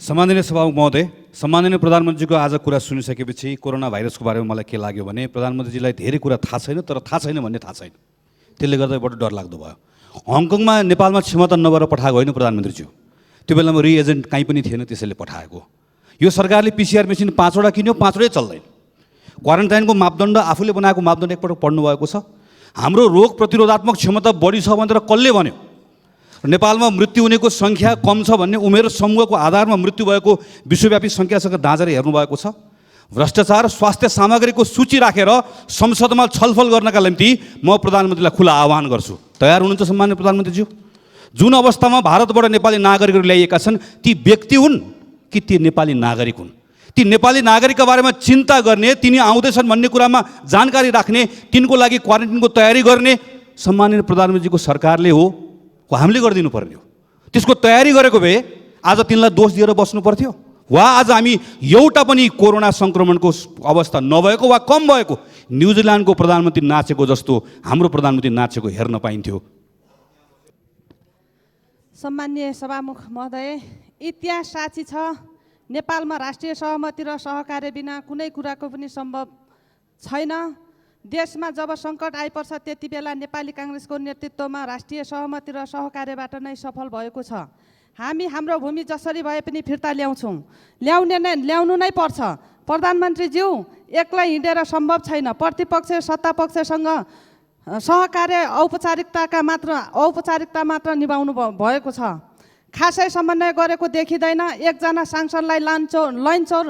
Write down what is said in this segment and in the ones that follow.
सम्माननीय सभामुख महोदय, सम्माननीय प्रधानमन्त्रीको आज कुरा सुनिसकेपछि कोरोना भाइरसको बारेमा मलाई के लाग्यो भने प्रधानमन्त्रीजीलाई धेरै कुरा थाहा छैन, तर थाहा छैन भन्ने थाहा छैन। त्यसले गर्दा बडो डर लाग्दो भयो। हङकङमा नेपालमा क्षमता नभएर पठाएको होइन प्रधानमन्त्रीज्यू, त्यो बेलामा रिएजेन्ट कहीँ पनि थिएन, त्यसैले पठाएको। यो सरकारले पिसिआर मेसिन 5वटा किन्यो, 5वटै चल्दैन। क्वारेन्टाइनको मापदण्ड आफूले बनाएको मापदण्ड एकपटक पढ्नु भएको छ। हाम्रो रोग प्रतिरोधात्मक क्षमता बढी छ भनेर कसले भन्यो? नेपालमा मृत्यु हुनेको सङ्ख्या कम छ भन्ने उमेर समूहको आधारमा मृत्यु भएको विश्वव्यापी सङ्ख्यासँग दाँजेर हेर्नुभएको छ। भ्रष्टाचार स्वास्थ्य सामग्रीको सूची राखेर संसदमा छलफल गर्नका निम्ति म प्रधानमन्त्रीलाई खुला आह्वान गर्छु। तयार हुनुहुन्छ सम्माननीय प्रधानमन्त्रीज्यू? जुन अवस्थामा भारतबाट नेपाली नागरिकहरू ल्याइएका छन्, ती व्यक्ति हुन् कि ती नेपाली नागरिक हुन्? ती नेपाली नागरिकका बारेमा चिन्ता गर्ने, तिनी आउँदैछन् भन्ने कुरामा जानकारी राख्ने, तिनको लागि क्वारेन्टाइनको तयारी गर्ने सम्माननीय प्रधानमन्त्रीको सरकारले हो, हामीले गरिदिनु पर्ने हो। त्यसको तयारी गरेको भए आज तिनलाई दोष दिएर बस्नु पर्थ्यो, वा आज हामी एउटा पनि कोरोना सङ्क्रमणको अवस्था नभएको वा कम भएको न्युजिल्यान्डको प्रधानमन्त्री नाचेको जस्तो हाम्रो प्रधानमन्त्री नाचेको हेर्न पाइन्थ्यो। सम्माननीय सभामुख महोदय, इतिहास साक्षी छ, नेपालमा राष्ट्रिय सहमति र सहकार्य बिना कुनै कुराको पनि सम्भव छैन। देशमा जब सङ्कट आइपर्छ त्यति बेला नेपाली काङ्ग्रेसको नेतृत्वमा राष्ट्रिय सहमति र सहकार्यबाट नै सफल भएको छ। हामी हाम्रो भूमि जसरी भए पनि फिर्ता ल्याउनु नै पर्छ। प्रधानमन्त्रीज्यू, एक्लै हिँडेर सम्भव छैन। प्रतिपक्ष सत्तापक्षसँग सहकार्य औपचारिकता मात्र निभाउनु भएको छ। खासै समन्वय गरेको देखिँदैन। एकजना सांसदलाई लैनचौर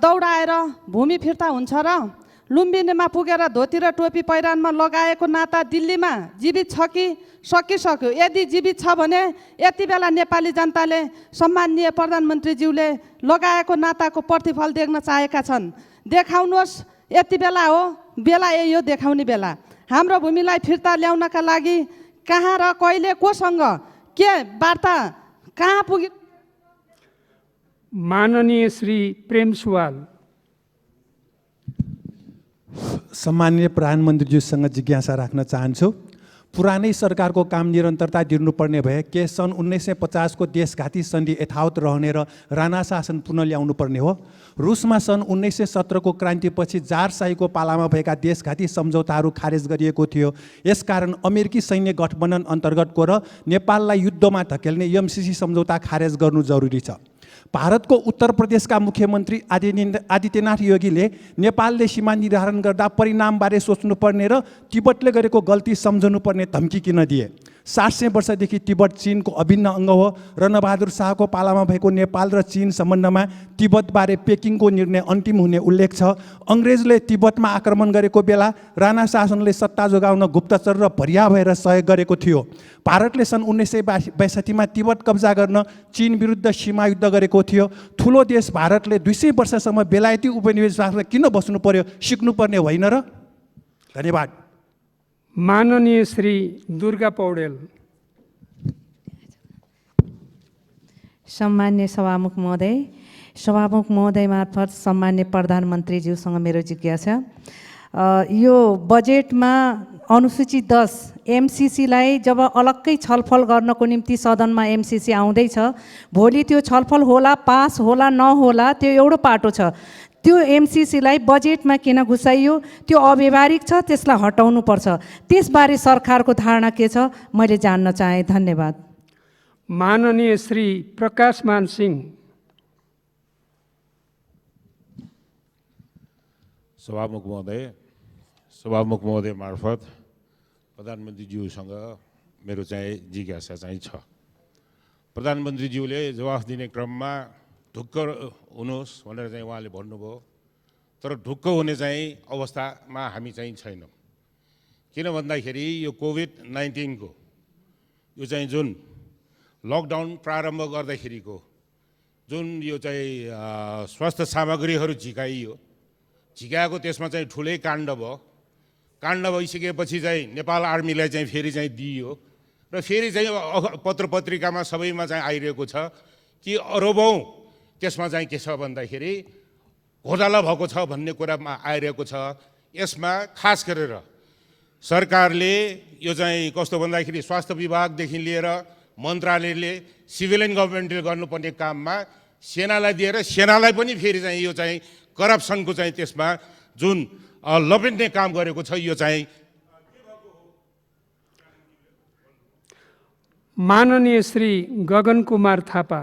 दौडाएर भूमि फिर्ता हुन्छ र? लुम्बिनीमा पुगेर धोती र टोपी पहिरनमा लगाएको नाता दिल्लीमा जीवित छ कि सकिसक्यो? यदि जीवित छ भने यति बेला नेपाली जनताले सम्माननीय प्रधानमन्त्रीज्यूले लगाएको नाताको प्रतिफल देख्न चाहेका छन्। देखाउनुहोस्, यति बेला हो, बेला यही हो देखाउने बेला। हाम्रो भूमिलाई फिर्ता ल्याउनका लागि कहाँ र कहिले कोसँग के वार्ता कहाँ पुग्यो? माननीय श्री प्रेम सुवाल। सम्माननीय प्रधानमन्त्रीज्यूसँग जिज्ञासा राख्न चाहन्छु। पुरानै सरकारको काम निरन्तरता दिनुपर्ने भए के सन् 1950 को देशघाती सन्धि यथावत रहने र राणा शासन पुनः ल्याउनु पर्ने हो? रुसमा सन् 1917 को क्रान्तिपछि जार-शाहीको पालामा भएका देशघाती सम्झौताहरू खारेज गरिएको थियो। यसकारण अमेरिकी सैन्य गठबन्धन अन्तर्गतको र नेपाललाई युद्धमा धकेल्ने एमसिसी सम्झौता खारेज गर्नु जरुरी छ। भारतको उत्तर प्रदेशका मुख्यमन्त्री आदित्यनाथ योगीले नेपालले सीमा निर्धारण गर्दा परिणामबारे सोच्नुपर्ने र तिब्बतले गरेको गल्ती सम्झनुपर्ने धम्की किन दिए? 700 वर्षदेखि तिब्बत चीनको अभिन्न अङ्ग हो। रणबहादुर शाहको पालामा भएको नेपाल र चीन सम्बन्धमा तिब्बतबारे पेकिङको निर्णय अन्तिम हुने उल्लेख छ। अङ्ग्रेजले तिब्बतमा आक्रमण गरेको बेला राणा शासनले सत्ता जोगाउन गुप्तचर र भरिया भएर सहयोग गरेको थियो। भारतले सन् 1962 तिब्बत कब्जा गर्न चीन विरुद्ध सीमा युद्ध गरेको थियो। ठुलो देश भारतले 200 वर्षसम्म बेलायती उपनिवेशवासमा किन बस्नु पर्यो? सिक्नुपर्ने होइन र? धन्यवाद। माननीय श्री दुर्गा पौडेल। सम्मान्य सभामुख महोदय मार्फत सम्मान्य प्रधानमन्त्रीज्यूसँग मेरो जिज्ञासा, यो बजेटमा अनुसूची 10 एमसिसीलाई जब अलग्गै छलफल गर्नको निम्ति सदनमा एमसिसी आउँदैछ, भोलि त्यो छलफल होला, पास होला, नहोला, त्यो एउटा पाटो छ। त्यो एमसिसीलाई बजेटमा किन घुसाइयो? त्यो अव्यावहारिक छ, त्यसलाई हटाउनु पर्छ। त्यसबारे सरकारको धारणा के छ? मैले जान्न चाहेँ। धन्यवाद। माननीय श्री प्रकाशमान सिंह। सभामुख महोदय मार्फत प्रधानमन्त्रीज्यूसँग मेरो चाहिँ जिज्ञासा चाहिँ छ। प्रधानमन्त्रीज्यूले जवाफ दिने क्रममा ढुक्क हुनुहोस् भनेर चाहिँ उहाँले भन्नुभयो, तर ढुक्क हुने चाहिँ अवस्थामा हामी चाहिँ छैनौँ। किन भन्दाखेरि यो कोभिड-19 को यो चाहिँ जुन लकडाउन प्रारम्भ गर्दाखेरिको जुन यो चाहिँ स्वास्थ्य सामग्रीहरू झिकाएको त्यसमा चाहिँ ठुलै काण्ड भयो। काण्ड भइसकेपछि चाहिँ नेपाल आर्मीलाई चाहिँ फेरि चाहिँ दिइयो र फेरि चाहिँ पत्र पत्रिकामा सबैमा चाहिँ आइरहेको छ कि अरबौँ त्यसमा चाहिँ के छ भन्दाखेरि घोटाला भएको छ भन्ने कुरामा आइरहेको छ। यसमा खास गरेर सरकारले यो चाहिँ कस्तो भन्दाखेरि स्वास्थ्य विभागदेखि लिएर मन्त्रालयले सिभिलियन गभर्मेन्टले गर्नुपर्ने काममा सेनालाई दिएर सेनालाई पनि फेरि चाहिँ यो चाहिँ करप्सनको चाहिँ त्यसमा जुन लपेट्ने काम गरेको छ यो चाहिँ माननीय श्री गगन कुमार थापा।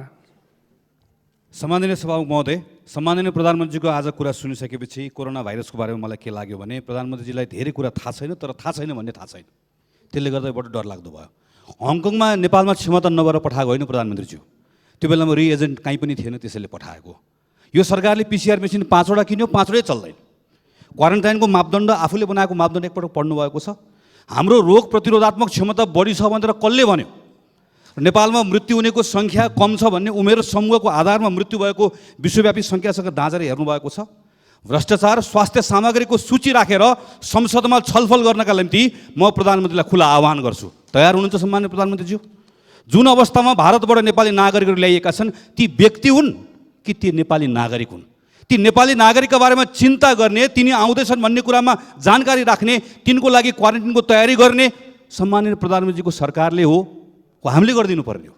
सम्माननीय सभामुख महोदय, सम्माननीय प्रधानमन्त्रीको आज कुरा सुनिसकेपछि कोरोना भाइरसको बारेमा मलाई के लाग्यो भने प्रधानमन्त्रीजीलाई धेरै कुरा थाहा छैन, तर थाहा छैन भन्ने थाहा छैन। त्यसले गर्दा बडो डरलाग्दो भयो। हङकङमा नेपालमा क्षमता नभएर पठाएको होइन प्रधानमन्त्रीज्यू, त्यो बेलामा रिएजेन्ट कहीँ पनि थिएन, त्यसैले पठाएको। यो सरकारले पिसिआर मेसिन 5वटा किन्यो, 5वटै चल्दैन। क्वारेन्टाइनको मापदण्ड आफूले बनाएको मापदण्ड एकपटक पढ्नु भएको छ। हाम्रो रोग प्रतिरोधात्मक क्षमता बढी छ भनेर कसले भन्यो? नेपालमा मृत्यु हुनेको सङ्ख्या कम छ भन्ने उमेर समूहको आधारमा मृत्यु भएको विश्वव्यापी सङ्ख्यासँग दाँजेर हेर्नुभएको छ। भ्रष्टाचार स्वास्थ्य सामग्रीको सूची राखेर संसदमा छलफल गर्नका निम्ति म प्रधानमन्त्रीलाई खुला आह्वान गर्छु। तयार हुनुहुन्छ सम्माननीय प्रधानमन्त्रीज्यू? जुन अवस्थामा भारतबाट नेपाली नागरिकहरू ल्याइएका छन् ती व्यक्ति हुन् कि ती नेपाली नागरिक हुन्? ती नेपाली नागरिकका बारेमा चिन्ता गर्ने, तिनी आउँदैछन् भन्ने कुरामा जानकारी राख्ने, तिनको लागि क्वारेन्टाइनको तयारी गर्ने सम्माननीय प्रधानमन्त्रीको सरकारले हो, हामीले गरिदिनु पर्ने हो।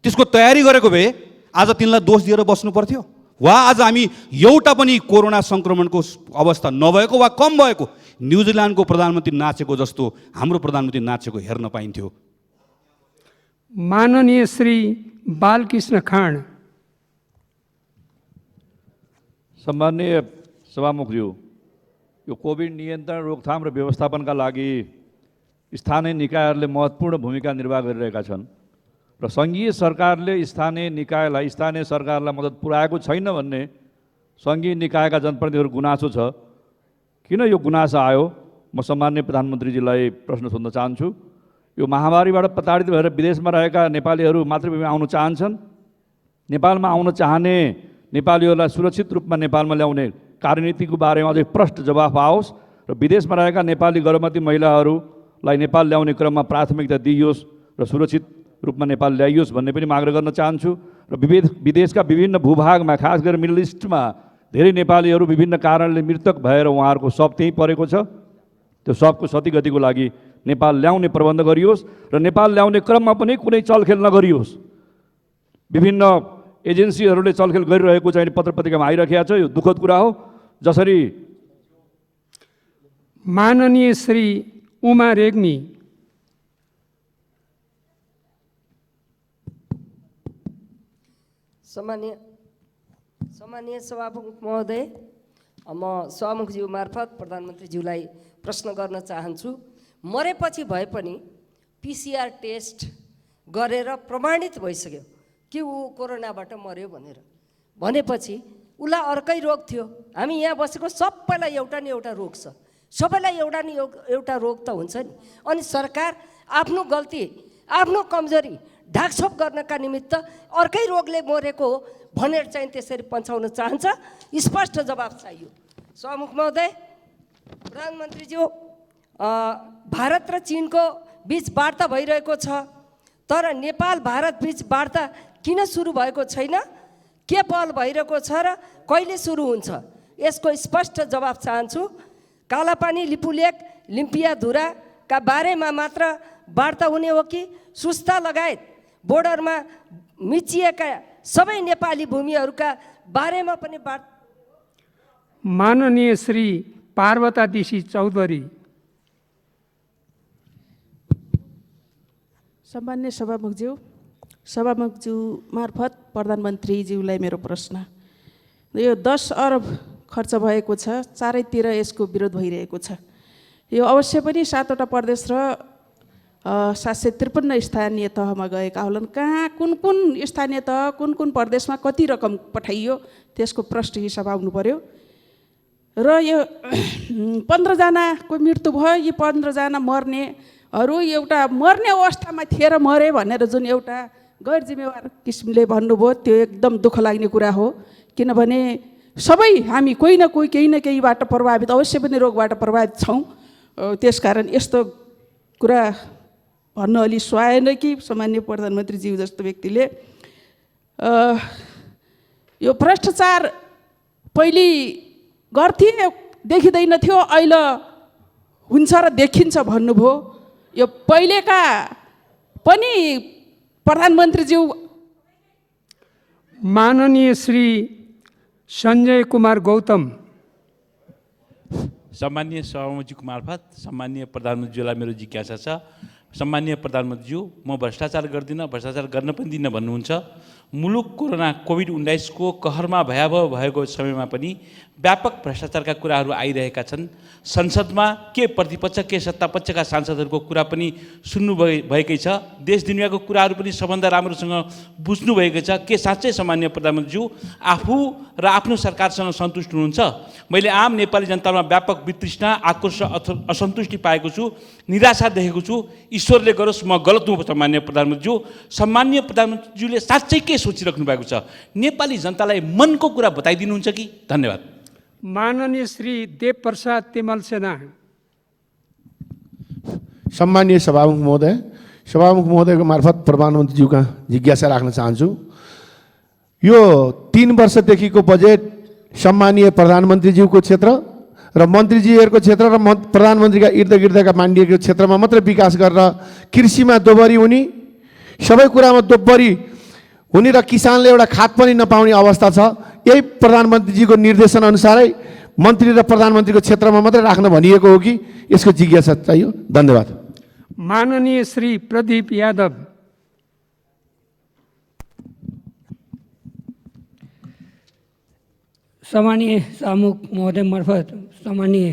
त्यसको तयारी गरेको भए आज तिनलाई दोष दिएर बस्नु पर्थ्यो? वा आज हामी एउटा पनि कोरोना सङ्क्रमणको अवस्था नभएको वा कम भएको न्युजिल्यान्डको प्रधानमन्त्री नाचेको जस्तो हाम्रो प्रधानमन्त्री नाचेको हेर्न पाइन्थ्यो। माननीय श्री बालकृष्ण खाँड। सम्माननीय सभामुखज्यू, यो कोभिड नियन्त्रण रोकथाम र व्यवस्थापनका लागि स्थानीय निकायहरूले महत्त्वपूर्ण भूमिका निर्वाह गरिरहेका छन् र सङ्घीय सरकारले स्थानीय सरकारलाई मद्दत पुर्याएको छैन भन्ने सङ्घीय निकायका जनप्रतिनिधिहरू गुनासो छ। किन यो गुनासो आयो? म सम्माननीय प्रधानमन्त्रीजीलाई प्रश्न सोध्न चाहन्छु। यो महामारीबाट प्रताडित भएर विदेशमा रहेका नेपालीहरू मातृभूमि आउन चाहन्छन्। नेपालमा आउन चाहने नेपालीहरूलाई सुरक्षित रूपमा नेपालमा ल्याउने कार्यनीतिको बारेमा अझै प्रष्ट जवाफ आओस् र विदेशमा रहेका नेपाली गर्भवती महिलाहरूलाई नेपाल ल्याउने क्रममा प्राथमिकता दिइयोस् र सुरक्षित रूपमा नेपाल ल्याइयोस् भन्ने पनि माग गर्न चाहन्छु। र विदेशका विभिन्न भूभागमा खास गरेर मिडल इस्टमा धेरै नेपालीहरू विभिन्न कारणले मृतक भएर उहाँहरूको शव त्यहीँ परेको छ। त्यो शवको क्षतिगतिको लागि नेपाल ल्याउने प्रबन्ध गरियोस् र नेपाल ल्याउने क्रममा पनि कुनै चलखेल नगरियोस्। विभिन्न एजेन्सीहरूले चलखेल गरिरहेको चाहिँ पत्र पत्रिकामा आइरहेको छ। यो दुःखद कुरा हो। जसरी माननीय श्री उमा रेग्मी। सम्मानीय सभामुख महोदय, म सभामुखज्यू मार्फत प्रधानमन्त्रीज्यूलाई प्रश्न गर्न चाहन्छु। मरेपछि भए पनि पिसिआर टेस्ट गरेर प्रमाणित भइसक्यो कि ऊ कोरोनाबाट मर्यो भनेपछि उसलाई अर्कै रोग थियो। हामी यहाँ बसेको सबैलाई एउटा न एउटा रोग छ, सबैलाई एउटा न एउटा रोग त हुन्छ नि। अनि सरकार आफ्नो गल्ती, आफ्नो कमजोरी ढाकछोप गर्नका निमित्त अर्कै रोगले मरेको हो भनेर चाहिँ त्यसरी पन्छाउन चाहन्छ। स्पष्ट जवाब चाहियो। सभामुख महोदय, प्रधानमन्त्रीज्यू, भारत र चीनको बीच वार्ता भइरहेको छ, तर नेपाल भारत बीच वार्ता किन सुरु भएको छैन? के पहल भइरहेको छ र कहिले सुरु हुन्छ? यसको स्पष्ट जवाब चाहन्छु। कालापानी, लिपुलेक, लिम्पियाधुराका बारेमा मात्र वार्ता हुने हो कि सुस्ता लगायत बोर्डरमा मिचिएका सबै नेपाली भूमिहरूका बारेमा पनि वार्ता? माननीय श्री पार्वता दिसी चौधरी। सम्मान्य सभामुखज्यू मार्फत प्रधानमन्त्रीज्यूलाई मेरो प्रश्न। यो 10 अरब खर्च भएको छ, चारैतिर यसको विरोध भइरहेको छ। यो अवश्य पनि 7वटा प्रदेश र 753 स्थानीय तहमा गएका होलान्। कहाँ कुन स्थानीय तह, कुन प्रदेशमा कति रकम पठाइयो त्यसको प्रष्ट हिसाब आउनु पर्यो। र यो 15जनाको मृत्यु भयो। यी 15जना मर्नेहरू एउटा मर्ने अवस्थामा थिए र मरे भनेर जुन एउटा गैर जिम्मेवार किसिमले भन्नुभयो, त्यो एकदम दुःख लाग्ने कुरा हो। किनभने सबै हामी कोही न कोही केही न केहीबाट प्रभावित, अवश्य पनि रोगबाट प्रभावित छौँ। त्यसकारण यस्तो कुरा भन्न अलि सुहाएन कि सामान्य प्रधानमन्त्रीज्यू जस्तो व्यक्तिले यो भ्रष्टाचार पहिले गर्थे देखिँदैन थियो, अहिले हुन्छ र देखिन्छ भन्नुभयो। यो पहिलेका पनि प्रधानमन्त्रीज्यू। माननीय श्री सञ्जय कुमार गौतम। सम्मानीय सभामुखज्यूको मार्फत सम्मानीय प्रधानमन्त्रीज्यूलाई मेरो जिज्ञासा छ। सम्मानीय प्रधानमन्त्रीज्यू, म भ्रष्टाचार गर्दिनँ, भ्रष्टाचार गर्न पनि दिन्न भन्नुहुन्छ। मुलुक कोभिड-19 को कहरमा भयावह भएको समयमा पनि व्यापक भ्रष्टाचारका कुराहरू आइरहेका छन्। संसदमा के प्रतिपक्ष के सत्तापक्षका सांसदहरूको कुरा पनि सुन्नु भएकै छ। देश दुनियाँको कुराहरू पनि सबभन्दा राम्रोसँग बुझ्नु भएको छ। के साँच्चै सम्मानीय प्रधानमन्त्रीज्यू आफू र आफ्नो सरकारसँग सन्तुष्ट हुनुहुन्छ? मैले आम नेपाली जनतामा व्यापक वितृष्णा, आक्रोश, असन्तुष्टि पाएको छु, निराशा देखेको छु। ईश्वरले गरोस् म गलत हुँ सम्मानीय प्रधानमन्त्रीज्यू। सम्मानीय प्रधानमन्त्रीज्यूले साँच्चै के सोचिराख्नु भएको छ? नेपाली जनतालाई मनको कुरा बताइदिनुहुन्छ कि? धन्यवाद। माननीय श्री देव प्रसाद तिमल सेना। सम्मानीय सभामुख महोदयको मार्फत प्रधानमन्त्रीज्यूका जिज्ञासा राख्न चाहन्छु। यो 3 वर्षदेखिको बजेट सम्मानीय प्रधानमन्त्रीज्यूको क्षेत्र र मन्त्रीजीहरूको क्षेत्र र प्रधानमन्त्रीका इर्दगिर्दका मानिएको क्षेत्रमा मात्र विकास गरेर कृषिमा दोब्बरी हुने, सबै कुरामा दोब्बरी हुने र किसानले एउटा खाद पनि नपाउने अवस्था छ। यही प्रधानमन्त्रीजीको निर्देशन अनुसारै मन्त्री र प्रधानमन्त्रीको क्षेत्रमा मात्रै राख्न भनिएको हो कि यसको जिज्ञासा चाहियो? धन्यवाद। माननीय श्री प्रदीप यादव। सम्मानीय सभामुख महोदय मार्फत सम्मानीय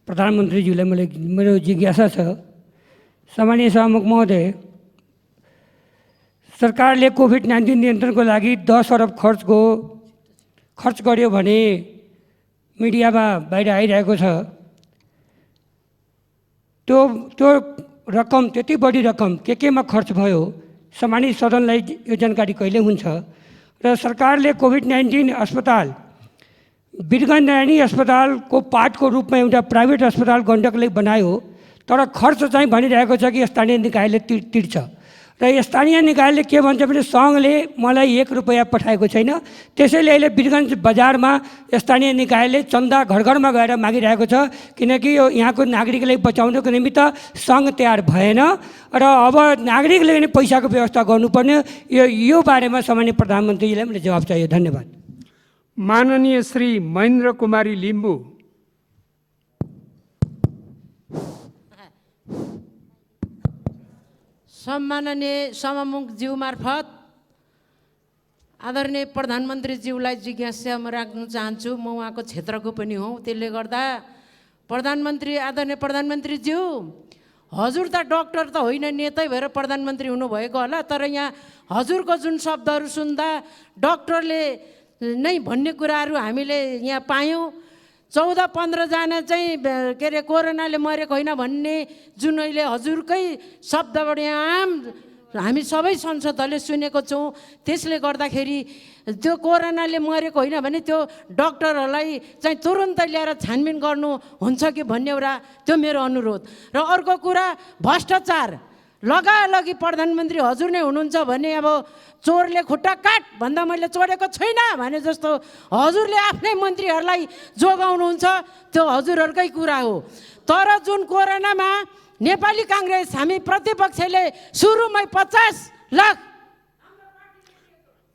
प्रधानमन्त्रीज्यूलाई मेरो जिज्ञासा छ। सम्मानीय सभामुख महोदय, सरकारले कोभिड-19 नियन्त्रणको लागि 10 अरब खर्च गर्यो भने मिडियामा बाहिर आइरहेको छ। त्यो रकम, त्यति बढी रकम केमा खर्च भयो? सम्मानित सदनलाई यो जानकारी कहिले हुन्छ? र सरकारले कोभिड-19 अस्पताल वीरगञ्ज अस्पतालको पार्टको रूपमा एउटा प्राइभेट अस्पताल गण्डकको लागि बनायो, तर खर्च चाहिँ भनिरहेको छ कि स्थानीय निकायले तिर्छ। र स्थानीय निकायले के भन्छ भने सङ्घले मलाई 1 रुपैयाँ पठाएको छैन, त्यसैले अहिले वीरगञ्ज बजारमा स्थानीय निकायले चन्दा घर घरमा गएर मागिरहेको छ, किनकि यो यहाँको नागरिकलाई बचाउनको निमित्त सङ्घ तयार भएन र अब नागरिकले पनि पैसाको व्यवस्था गर्नुपर्ने। यो बारेमा सामान्य प्रधानमन्त्रीजीलाई मैले जवाब चाहियो। धन्यवाद। माननीय श्री महेन्द्र कुमारी लिम्बू। सम्माननीय सभामुखज्यू मार्फत आदरणीय प्रधानमन्त्रीज्यूलाई जिज्ञासा म राख्न चाहन्छु। म उहाँको क्षेत्रको पनि हौँ, त्यसले गर्दा आदरणीय प्रधानमन्त्रीज्यू, हजुर त डक्टर त होइन, नेतै भएर प्रधानमन्त्री हुनुभएको होला, तर यहाँ हजुरको जुन शब्दहरू सुन्दा डक्टरले नै भन्ने कुराहरू हामीले यहाँ पायौँ। 14-15 जना चाहिँ के अरे कोरोनाले मरेको होइन भन्ने जुन अहिले हजुरकै शब्दबाट आम हामी सबै संसदहरूले सुनेको छौँ। त्यसले गर्दाखेरि त्यो कोरोनाले मरेको होइन भने त्यो डक्टरहरूलाई चाहिँ तुरुन्तै ल्याएर छानबिन गर्नु हुन्छ कि भन्ने एउटा त्यो मेरो अनुरोध। र अर्को कुरा, भ्रष्टाचार लगालगी प्रधानमन्त्री हजुर नै हुनुहुन्छ भने अब चोरले खुट्टा काट भन्दा मैले चोरेको छैन भने जस्तो हजुरले आफ्नै मन्त्रीहरूलाई जोगाउनुहुन्छ, त्यो हजुरहरूकै कुरा हो। तर जुन कोरोनामा नेपाली काङ्ग्रेस हामी प्रतिपक्षले सुरुमै 50 लाख।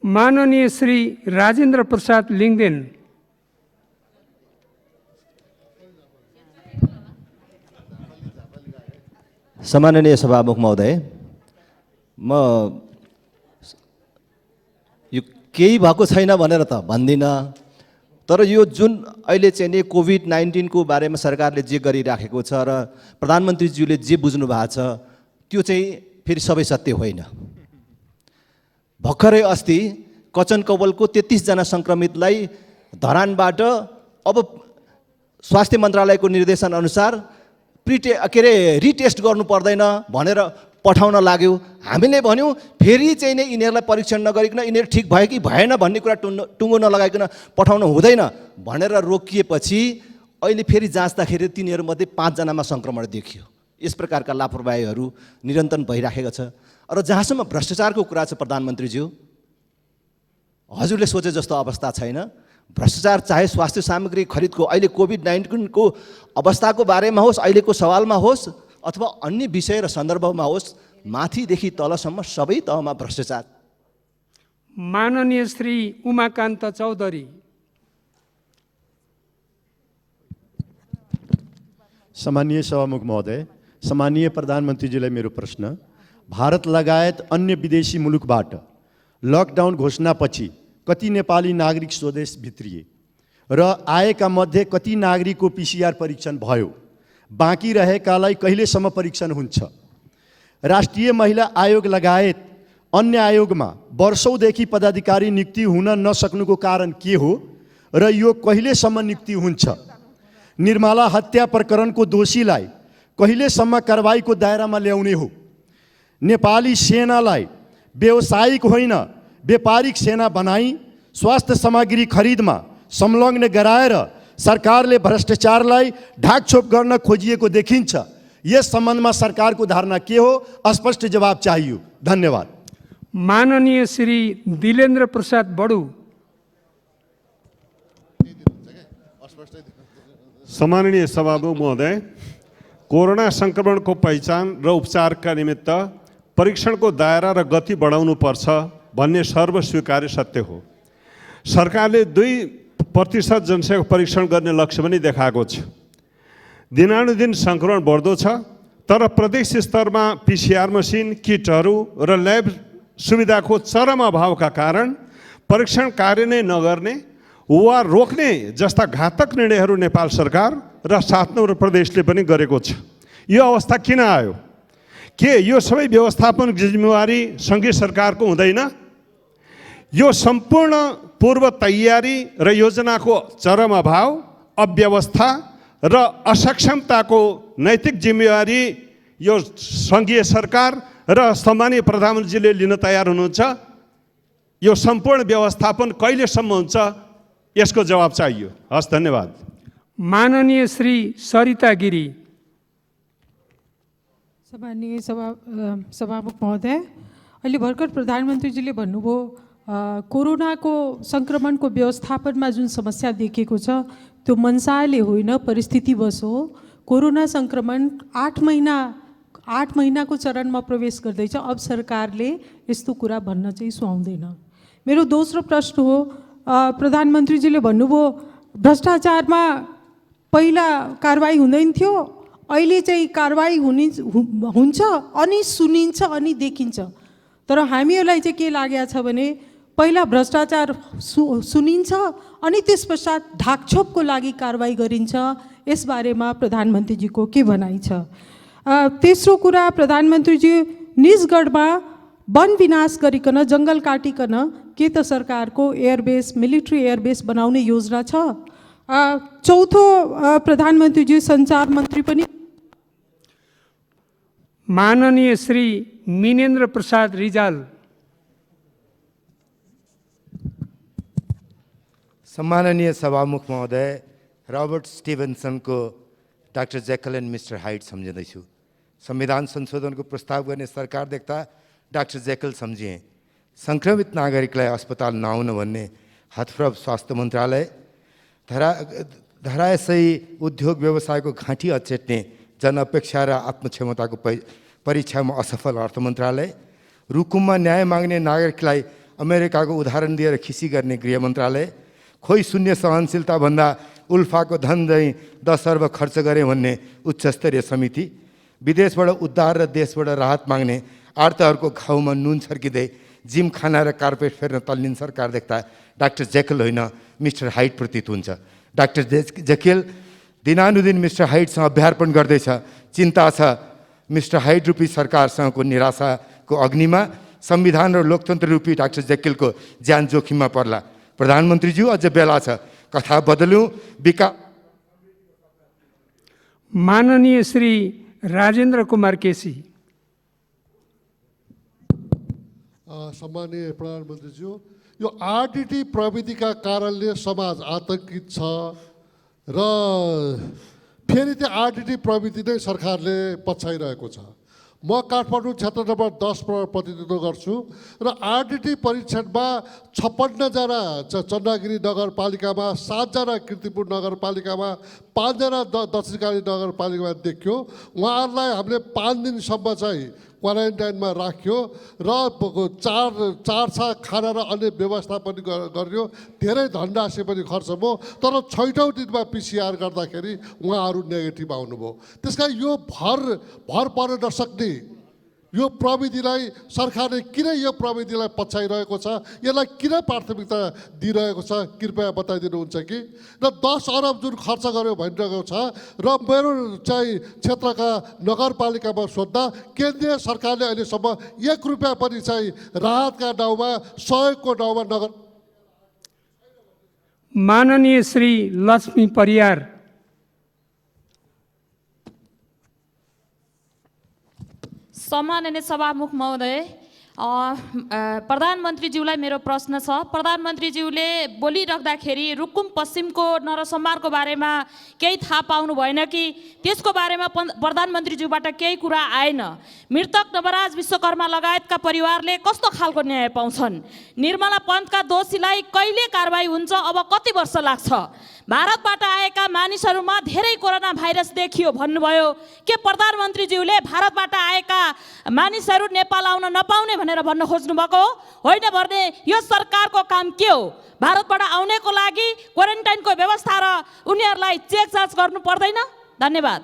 माननीय श्री राजेन्द्र प्रसाद लिङ्गदेन। सम्माननीय सभामुख महोदय, म यो केही भएको छैन भनेर त भन्दिनँ, तर यो जुन अहिले चाहिँ नि कोभिड-19 को बारेमा सरकारले जे गरिराखेको छ र प्रधानमन्त्रीज्यूले जे बुझ्नु भएको छ त्यो चाहिँ फेरि सबै सत्य होइन। भर्खरै अस्ति कचन कवलको 33 जना सङ्क्रमितलाई धरानबाट अब स्वास्थ्य मन्त्रालयको निर्देशन अनुसार रिटेस्ट गर्नु पर्दैन भनेर पठाउन लाग्यो। हामीले भन्यौँ फेरि चाहिँ नि यिनीहरूलाई परीक्षण नगरिकन यिनीहरू ठिक भयो कि भएन भन्ने कुरा टुङ्गो नलगाइकन पठाउन हुँदैन भनेर रोकिएपछि अहिले फेरि जाँच्दाखेरि तिनीहरूमध्ये 5 जनामा सङ्क्रमण देखियो। यस प्रकारका लापरवाहीहरू निरन्तर भइराखेको छ। र जहाँसम्म भ्रष्टाचारको कुरा छ प्रधानमन्त्रीज्यू, हजुरले सोचे जस्तो अवस्था छैन। भ्रष्टाचार चाहे स्वास्थ्य सामग्री खरिदको अहिले कोभिड-19 को अवस्थाको बारेमा होस्, अहिलेको सवालमा होस् अथवा अन्य विषय र सन्दर्भमा होस्, माथिदेखि तलसम्म सबै तहमा भ्रष्टाचार। माननीय श्री उमाकान्त चौधरी। सम्मानीय सभामुख महोदय, सम्मानीय प्रधानमन्त्रीजीलाई मेरो प्रश्न, भारत लगायत अन्य विदेशी मुलुकबाट लकडाउन घोषणापछि कति नेपाली नागरिक स्वदेश भित्रिए र आएका मध्ये कति नागरिकको PCR परीक्षण भयो? बाँकी रहेकालाई कहिलेसम्म परीक्षण हुन्छ? राष्ट्रिय महिला आयोग लगायत अन्य आयोगमा वर्षौँदेखि पदाधिकारी नियुक्ति हुन नसक्नुको कारण के हो र यो कहिलेसम्म नियुक्ति हुन्छ? निर्मला हत्या प्रकरणको दोषीलाई कहिलेसम्म कारबाहीको दायरामा ल्याउने हो? नेपाली सेनालाई व्यावसायिक होइन व्यापारिक सेना बनाई स्वास्थ्य सामग्री खरिदमा संलग्न गराएर सरकारले भ्रष्टाचारलाई ढाकछोप गर्न खोजिएको देखिन्छ। यस सम्बन्धमा सरकारको धारणा के हो? स्पष्ट जवाब चाहियो। धन्यवाद। माननीय श्री दिलेन्द्र प्रसाद बडु। सम्माननीय सभामुख महोदय, कोरोना संक्रमणको पहिचान र उपचारका निमित्त परीक्षणको दायरा र गति बढाउनुपर्छ भन्ने सर्वस्वीकार्य सत्य हो। सरकारले 2% जनसङ्ख्या परीक्षण गर्ने लक्ष्य पनि देखाएको छ। दिनानुदिन संक्रमण बढ्दो छ, तर प्रदेश स्तरमा PCR मसिन, किटहरू र ल्याब सुविधाको चरम अभावका कारण परीक्षण कार्य नै नगर्ने वा रोक्ने जस्ता घातक निर्णयहरू नेपाल सरकार र 7 नम्बर प्रदेशले पनि गरेको छ। यो अवस्था किन आयो? के यो सबै व्यवस्थापन जिम्मेवारी सङ्घीय सरकारको हुँदैन? यो सम्पूर्ण पूर्व तयारी र योजनाको चरम अभाव, अव्यवस्था र असक्षमताको नैतिक जिम्मेवारी यो सङ्घीय सरकार र सम्मानीय प्रधानमन्त्रीले लिन तयार हुनुहुन्छ? यो सम्पूर्ण व्यवस्थापन कहिलेसम्म हुन्छ? यसको जवाब चाहियो। हस्, धन्यवाद। माननीय श्री सरिता गिरी। सम्मानीय सभामुख महोदय, अहिले भर्खर प्रधानमन्त्रीजीले भन्नुभयो कोरोनाको सङ्क्रमणको व्यवस्थापनमा जुन समस्या देखिएको छ त्यो मनसायले होइन, परिस्थितिवश हो। कोरोना सङ्क्रमण 8 महिनाको चरणमा प्रवेश गर्दैछ। अब सरकारले यस्तो कुरा भन्न चाहिँ सुहाउँदैन। मेरो दोस्रो प्रश्न हो, प्रधानमन्त्रीजीले भन्नुभयो भ्रष्टाचारमा पहिला कारबाही हुँदैन थियो, अहिले चाहिँ कारबाही हुन्छ अनि सुनिन्छ अनि देखिन्छ। तर हामीहरूलाई चाहिँ के लागेको छ भने पहिला भ्रष्टाचार सुनिन्छ अनि त्यस पश्चात ढाकछोपको लागि कारबाही गरिन्छ। यसबारेमा प्रधानमन्त्रीजीको के भनाइ छ? तेस्रो कुरा, प्रधानमन्त्रीजी निजगढमा वन विनाश गरिकन जङ्गल काटिकन के त सरकारको एयरबेस, मिलिट्री एयरबेस बनाउने योजना छ? चौथो, प्रधानमन्त्रीजी सञ्चार मन्त्री पनि। माननीय श्री मिनेन्द्र प्रसाद रिजाल। सम्माननीय सभामुख महोदय, रबर्ट स्टिभेन्सनको doctor Jekyll and mister Hyde सम्झँदैछु। संविधान संशोधनको प्रस्ताव गर्ने सरकार देख्दा डाक्टर जेकल सम्झिए। सङ्क्रमित नागरिकलाई अस्पताल नआउन भन्ने हतप्रभ स्वास्थ्य मन्त्रालय, धराशयी उद्योग व्यवसायको घाँटी अचेट्ने जनअपेक्षा र आत्मक्षमताको परीक्षामा असफल अर्थ मन्त्रालय, रुकुममा न्याय माग्ने नागरिकलाई अमेरिकाको उदाहरण दिएर खिसी गर्ने गृह मन्त्रालय, खोइ शून्य सहनशीलता भन्दा उल्फाको धन दही 10 अर्ब खर्च गरे भन्ने उच्चस्तरीय समिति, विदेशबाट उद्धार र देशबाट राहत माग्ने आर्तहरूको घाउमा नुन छर्किँदै जिम खाना र कार्पेट फेर्न तल्लिन सरकार देख्दा डाक्टर जेकल होइन मिस्टर हाइड प्रतीत हुन्छ। डाक्टर जेकल दिनानुदिन मिस्टर हाइडसँग अभ्यार्पण गर्दैछ। चिन्ता छ मिस्टर हाइड रूपी सरकारसँगको निराशाको अग्निमा संविधान र लोकतन्त्र रूपी डाक्टर जेकलको ज्यान जोखिममा पर्ला। प्रधानमन्त्रीज्यू, अझ बेला छ, कथा बदल्यौँ। माननीय श्री राजेन्द्र कुमार केसी। सम्मानीय प्रधानमन्त्रीज्यू, यो आरटिटी प्रविधिका कारणले समाज आतंकित छ र फेरि त्यो आरटिटी प्रविधि नै सरकारले पछ्याइरहेको छ। म काठमाडौँ क्षेत्र नम्बर 10 प्रतिनिधित्व गर्छु र आरटिटी परीक्षणमा 56 जना चन्द्रगिरी नगरपालिकामा, 7 जना कीर्तिपुर नगरपालिकामा, 5 जना दक्षिणकाली नगरपालिकामा देखियो। उहाँहरूलाई हामीले 5 दिनसम्म चाहिँ क्वारेन्टाइनमा राख्यो र चार खाना र अन्य व्यवस्था पनि गरियो। धेरै धनराशि पनि खर्च भयो, तर 6औँ दिनमा PCR गर्दाखेरि उहाँहरू नेगेटिभ आउनुभयो। त्यस कारण यो भर पर्न नसक्ने यो प्रविधिलाई सरकारले किन यो प्रविधिलाई पछ्याइरहेको छ, यसलाई किन प्राथमिकता दिइरहेको छ, कृपया बताइदिनुहुन्छ कि। र 10 अरब जुन खर्च गर्यो भनिरहेको छ र मेरो चाहिँ क्षेत्रका नगरपालिकामा सोद्धा केन्द्रीय सरकारले अहिलेसम्म 1 रुपियाँ पनि चाहिँ राहतका नाउँमा सहयोगको नाउँमा नगर। माननीय श्री लक्ष्मी परियार। सम्माननीय सभामुख महोदय, प्रधानमन्त्रीज्यूलाई मेरो प्रश्न छ। प्रधानमन्त्रीज्यूले बोलिराख्दाखेरि रुकुम पश्चिमको नरसंहारको बारेमा केही थाहा पाउनु भएन कि त्यसको बारेमा प्रधानमन्त्रीज्यूबाट केही कुरा आएन। मृतक नवराज विश्वकर्मा लगायतका परिवारले कस्तो खालको न्याय पाउँछन्? निर्मला पन्तका दोषीलाई कहिले कारबाही हुन्छ? अब कति वर्ष लाग्छ? भारतबाट आएका मानिसहरूमा धेरै कोरोना भाइरस देखियो भन्नुभयो के प्रधानमन्त्रीज्यूले भारतबाट आएका मानिसहरू नेपाल आउन नपाउने भनेर भन्न खोज्नु भएको हो? होइन भने यो सरकारको काम के हो? भारतबाट आउनेको लागि क्वारेन्टाइनको व्यवस्था र उनीहरूलाई चेक जाँच गर्नु पर्दैन? धन्यवाद।